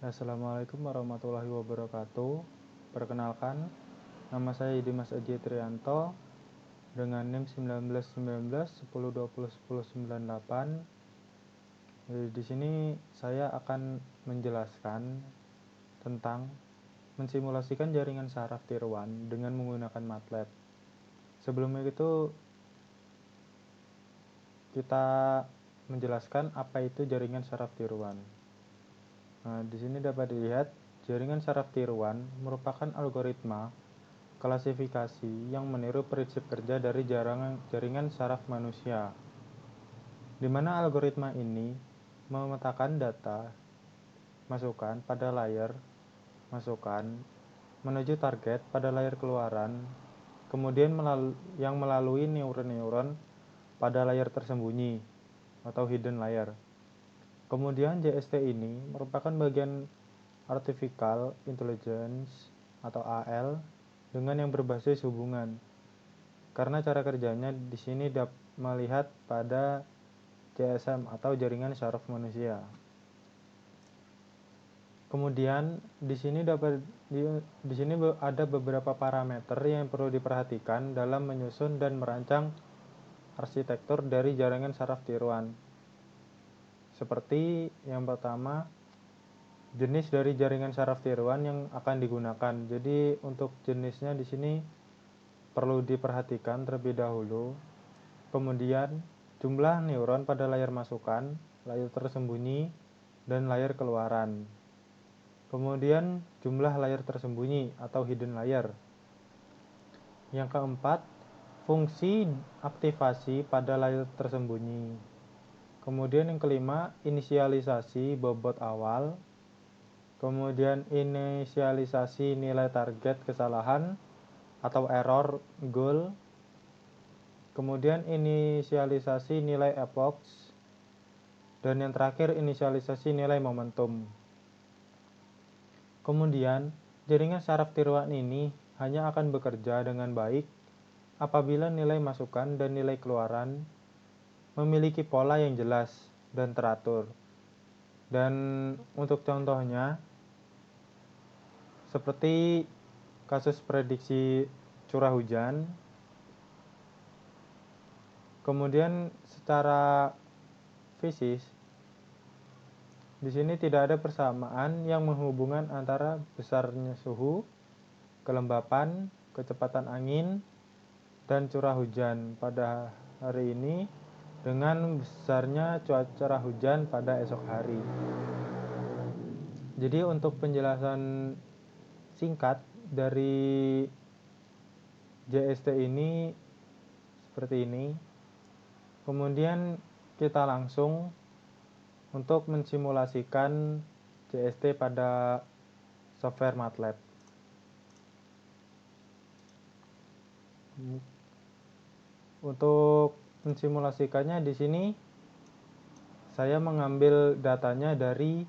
Assalamualaikum warahmatullahi wabarakatuh. Perkenalkan, nama saya Dimas Aji Trianto dengan NIM 191910201098. Di sini saya akan menjelaskan tentang mensimulasikan jaringan saraf tiruan dengan menggunakan MATLAB. Sebelumnya itu kita menjelaskan apa itu jaringan saraf tiruan. Nah, di sini dapat dilihat jaringan saraf tiruan merupakan algoritma klasifikasi yang meniru prinsip kerja dari jaringan saraf manusia, di mana algoritma ini memetakan data masukan pada layar masukan menuju target pada layar keluaran, kemudian yang melalui neuron-neuron pada layar tersembunyi atau hidden layer. Kemudian JST ini merupakan bagian Artificial Intelligence atau AL dengan yang berbasis hubungan. Karena cara kerjanya di sini melihat pada JSM atau jaringan saraf manusia. Kemudian di sini ada beberapa parameter yang perlu diperhatikan dalam menyusun dan merancang arsitektur dari jaringan saraf tiruan. Seperti yang pertama, jenis dari jaringan saraf tiruan yang akan digunakan. Jadi untuk jenisnya di sini perlu diperhatikan terlebih dahulu. Kemudian jumlah neuron pada layar masukan, layar tersembunyi, dan layar keluaran. Kemudian jumlah layar tersembunyi atau hidden layer. Yang keempat, fungsi aktivasi pada layar tersembunyi. Kemudian yang kelima, inisialisasi bobot awal. Kemudian inisialisasi nilai target kesalahan atau error goal. Kemudian inisialisasi nilai epoch. Dan yang terakhir inisialisasi nilai momentum. Kemudian jaringan saraf tiruan ini hanya akan bekerja dengan baik apabila nilai masukan dan nilai keluaran memiliki pola yang jelas dan teratur. Dan untuk contohnya, seperti kasus prediksi curah hujan. Kemudian secara fisik, di sini tidak ada persamaan yang menghubungkan antara besarnya suhu, kelembapan, kecepatan angin, dan curah hujan pada hari ini dengan besarnya curah hujan pada esok hari. Jadi untuk penjelasan singkat dari JST ini seperti ini. Kemudian kita langsung untuk mensimulasikan JST pada software MATLAB. Untuk mensimulasikannya di sini saya mengambil datanya dari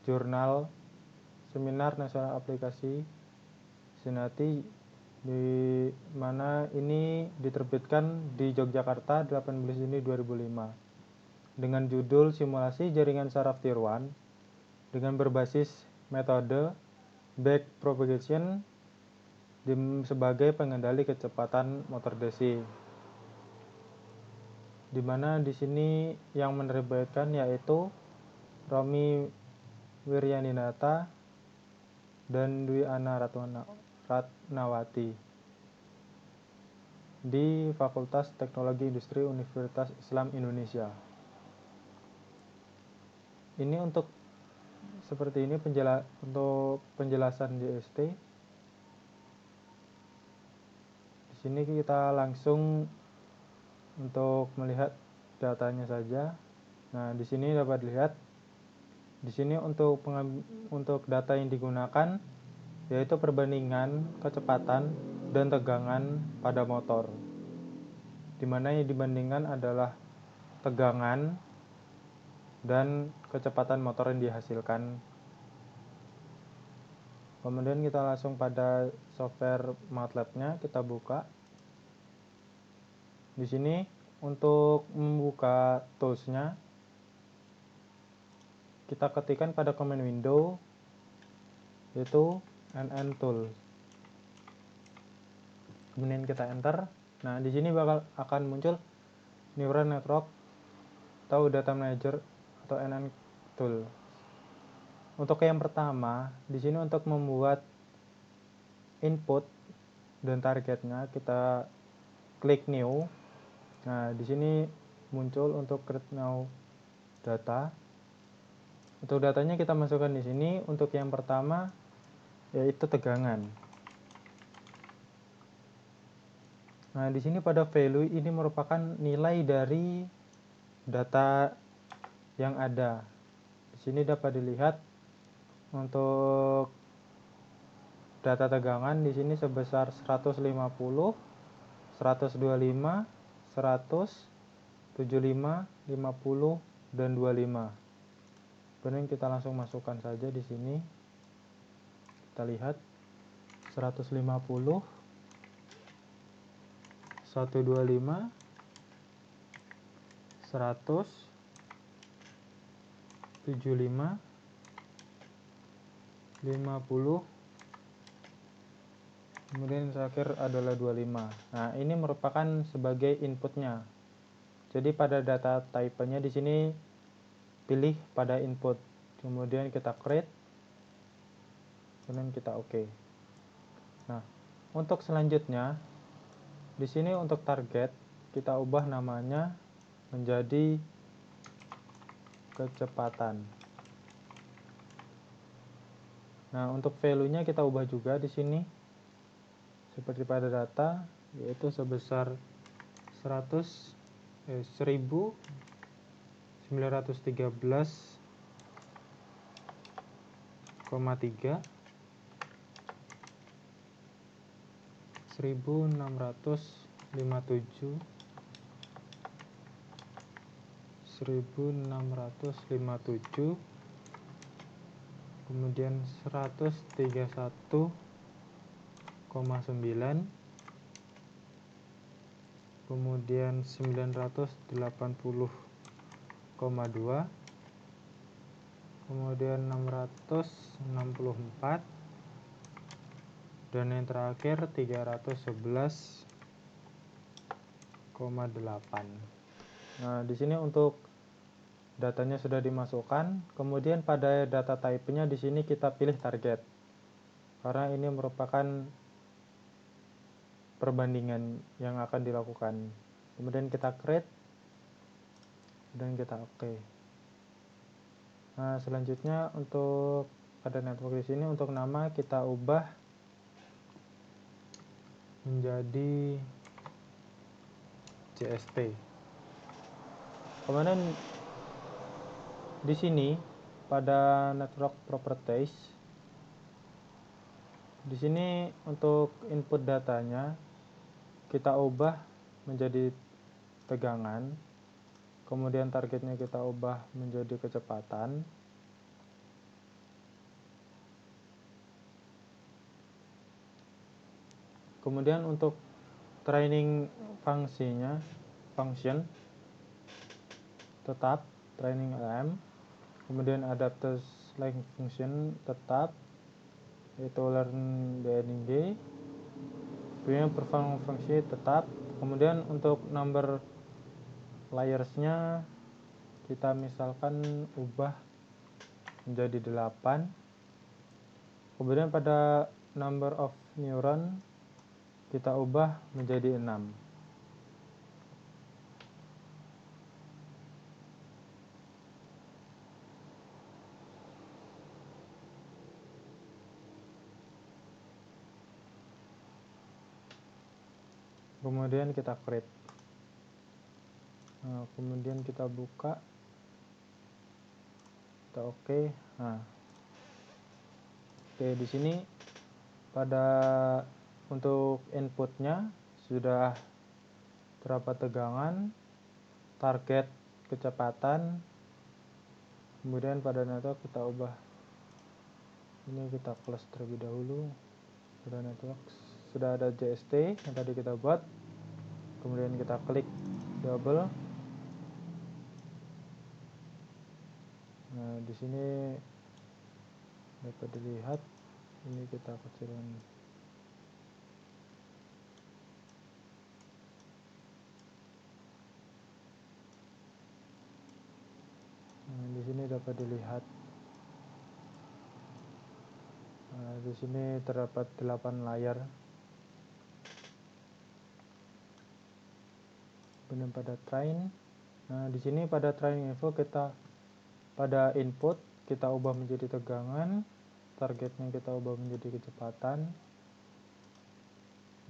jurnal Seminar Nasional Aplikasi Sinati, di mana ini diterbitkan di Yogyakarta 18 Juni 2005 dengan judul Simulasi Jaringan Saraf Tiruan dengan berbasis metode backpropagation sebagai pengendali kecepatan motor DC. Di mana di sini yang menerbitkan yaitu Romi Wiryaninata dan Dwi Ana Ratnawati di Fakultas Teknologi Industri Universitas Islam Indonesia. Ini untuk seperti ini untuk penjelasan JST. Di sini kita langsung untuk melihat datanya saja. Nah, di sini dapat dilihat di sini untuk data yang digunakan yaitu perbandingan kecepatan dan tegangan pada motor. Di mana yang dibandingkan adalah tegangan dan kecepatan motor yang dihasilkan. Kemudian kita langsung pada software MATLAB-nya kita buka. Di sini untuk membuka tools-nya kita ketikkan pada command window yaitu nntool. Kemudian kita enter. Nah, di sini akan muncul neural network atau data manager atau nntool. Untuk yang pertama, di sini untuk membuat input dan targetnya kita klik new. Nah, di sini muncul untuk create now data. Untuk datanya kita masukkan di sini. Untuk yang pertama yaitu tegangan. Nah, di sini pada value ini merupakan nilai dari data yang ada. Di sini dapat dilihat untuk data tegangan di sini sebesar 150, 125, 100, 75, 50, dan 25. Kemudian kita langsung masukkan saja di sini. Kita lihat 150, 125, 100, 75, 50, kemudian terakhir adalah 25. Nah, ini merupakan sebagai inputnya. Jadi pada data type-nya di sini pilih pada input. Kemudian kita create. Kemudian kita oke. Nah, untuk selanjutnya di sini untuk target kita ubah namanya menjadi kecepatan. Nah, untuk value-nya kita ubah juga di sini seperti pada data yaitu sebesar 1913,3, 1657, 1657, kemudian 131,9, kemudian 980,2, kemudian 664, dan yang terakhir 311,8. Nah, di sini untuk datanya sudah dimasukkan. Kemudian pada data type-nya di sini kita pilih target. Karena ini merupakan perbandingan yang akan dilakukan. Kemudian kita create dan kita oke. Nah, selanjutnya untuk pada network di sini untuk nama kita ubah menjadi JST. Kemudian di sini pada network properties di sini untuk input datanya kita ubah menjadi tegangan. Kemudian targetnya kita ubah menjadi kecepatan. Kemudian untuk training function tetap training LM. Kemudian adaptive select function tetap yaitu learn DNG. Kemudian perform function tetap. Kemudian untuk number layersnya kita misalkan ubah menjadi 8. Kemudian pada number of neuron kita ubah menjadi 6. Kemudian kita create. Nah, kemudian kita buka. Kita oke. Nah, oke, di sini pada untuk inputnya sudah terdapat tegangan, target, kecepatan. Kemudian pada network kita ubah. Ini kita close terlebih dahulu. Pada network sudah ada JST yang tadi kita buat. Kemudian kita klik double. Nah, di sini dapat dilihat, ini kita kecilkan. Nah, di sini dapat dilihat. Nah, di sini terdapat 8 layar. Kemudian pada train. Nah, di sini pada train info kita pada input kita ubah menjadi tegangan, targetnya kita ubah menjadi kecepatan.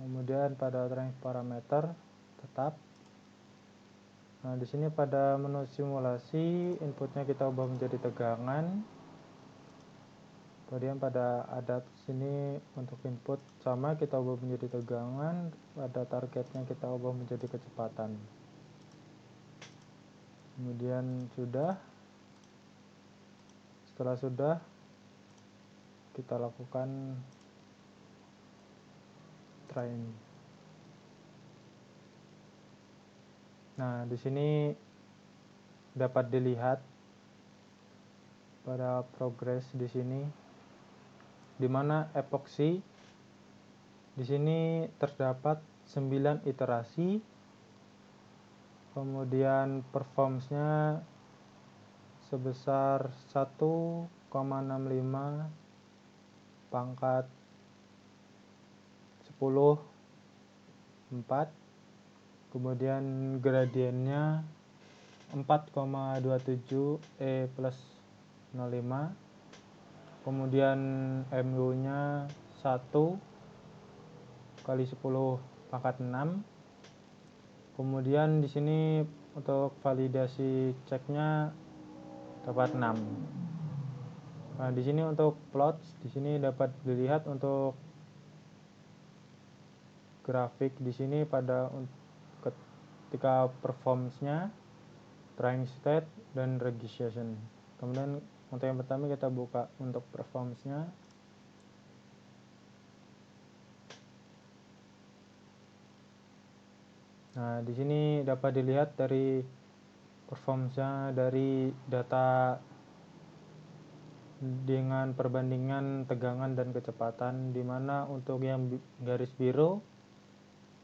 Kemudian pada train parameter tetap. Nah, di sini pada menu simulasi inputnya kita ubah menjadi tegangan. Kemudian pada adapt sini untuk input sama kita ubah menjadi tegangan, pada targetnya kita ubah menjadi kecepatan. Kemudian setelah sudah kita lakukan train. Nah, di sini dapat dilihat pada progres di sini, di mana epoxy di sini terdapat 9 iterasi, kemudian performance-nya sebesar 1,65 pangkat 10 4, kemudian gradiennya 4,27 E plus 05, kemudian MU nya 1 kali 10 pangkat 6. Kemudian di sini untuk validasi ceknya dapat 6. Nah, di sini untuk plots di sini dapat dilihat untuk grafik di sini pada ketika performance-nya, training state, dan registration. Kemudian untuk yang pertama kita buka untuk performance-nya. Nah, di sini dapat dilihat dari performance-nya dari data dengan perbandingan tegangan dan kecepatan, di mana untuk yang garis biru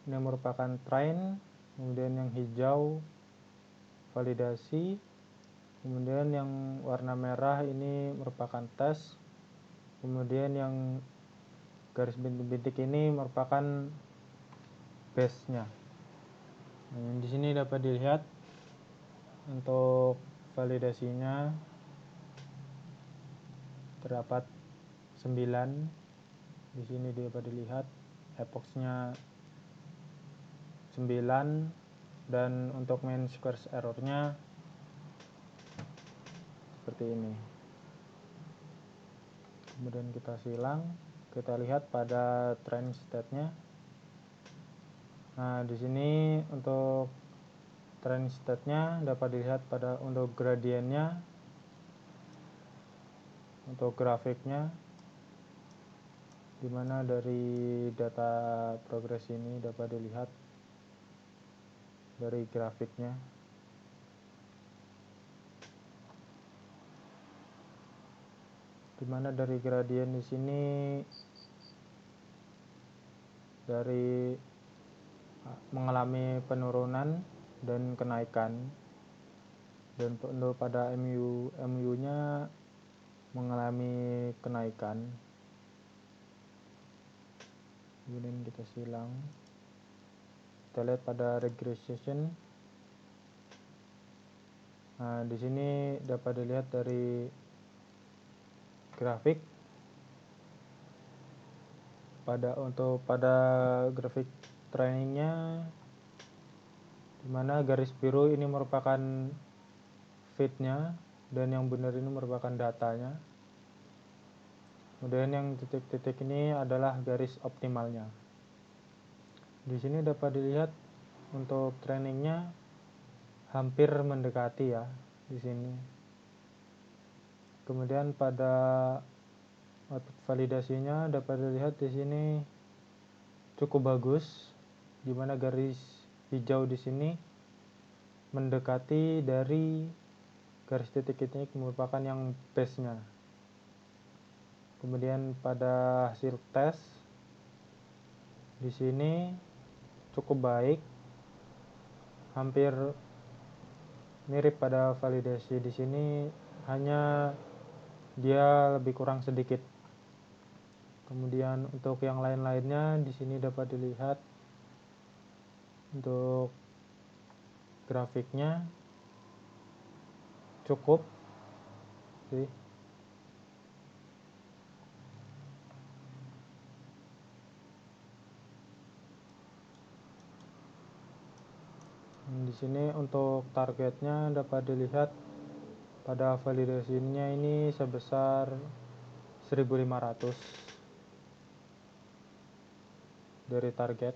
ini merupakan train, kemudian yang hijau validasi, kemudian yang warna merah ini merupakan tes, kemudian yang garis bintik-bintik ini merupakan base-nya. Nah, di sini dapat dilihat untuk validasinya terdapat 9. Di sini dapat dilihat epoxnya 9, dan untuk mean square error-nya seperti ini. Kemudian kita silang, kita lihat pada training state-nya. Nah, di sini untuk training state-nya dapat dilihat pada untuk gradiennya, untuk grafiknya, dimana dari data progres ini dapat dilihat dari grafiknya. Dimana dari gradien di sini dari mengalami penurunan dan kenaikan, dan untuk pada MU-nya mengalami kenaikan. Kemudian kita silang, kita lihat pada regression. Nah, di sini dapat dilihat dari grafik pada grafik trainingnya, dimana garis biru ini merupakan feed-nya dan yang benar ini merupakan datanya. Kemudian yang titik-titik ini adalah garis optimalnya. Di sini dapat dilihat untuk trainingnya hampir mendekati ya di sini. Kemudian pada output validasinya dapat dilihat di sini cukup bagus, di mana garis hijau di sini mendekati dari garis titik ini merupakan yang base-nya. Kemudian pada hasil tes di sini cukup baik, hampir mirip pada validasi. Di sini hanya dia lebih kurang sedikit. Kemudian untuk yang lain-lainnya di sini dapat dilihat untuk grafiknya cukup sih. Di sini untuk targetnya dapat dilihat pada validasinya ini sebesar 1500 dari target.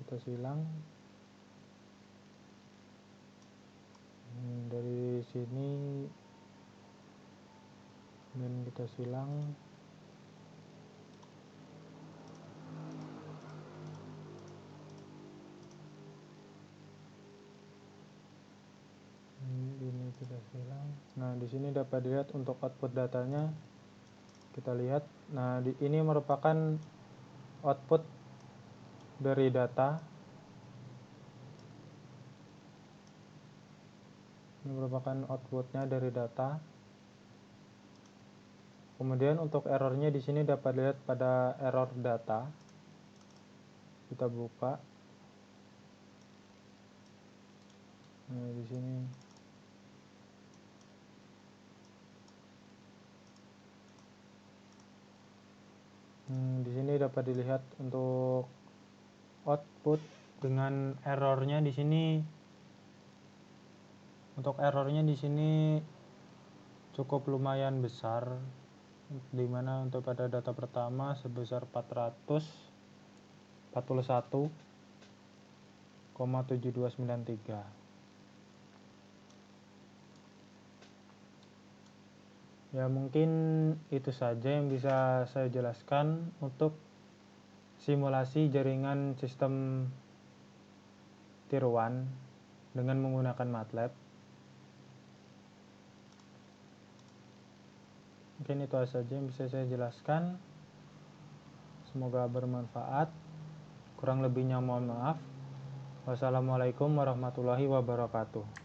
Kita silang. Dari sini dan kita silang. Ini kita silang. Nah, di sini dapat dilihat untuk output datanya. Kita lihat. Nah, ini merupakan output dari data. Ini merupakan outputnya dari data. Kemudian untuk errornya di sini dapat dilihat pada error data. Kita buka. Nah, di sini. Di sini dapat dilihat untuk output dengan errornya di sini. Untuk errornya di sini cukup lumayan besar, di mana untuk pada data pertama sebesar 441,7293. Ya, mungkin itu saja yang bisa saya jelaskan untuk simulasi jaringan sistem Tier 1 dengan menggunakan MATLAB. Mungkin itu saja yang bisa saya jelaskan. Semoga bermanfaat. Kurang lebihnya mohon maaf. Wassalamualaikum warahmatullahi wabarakatuh.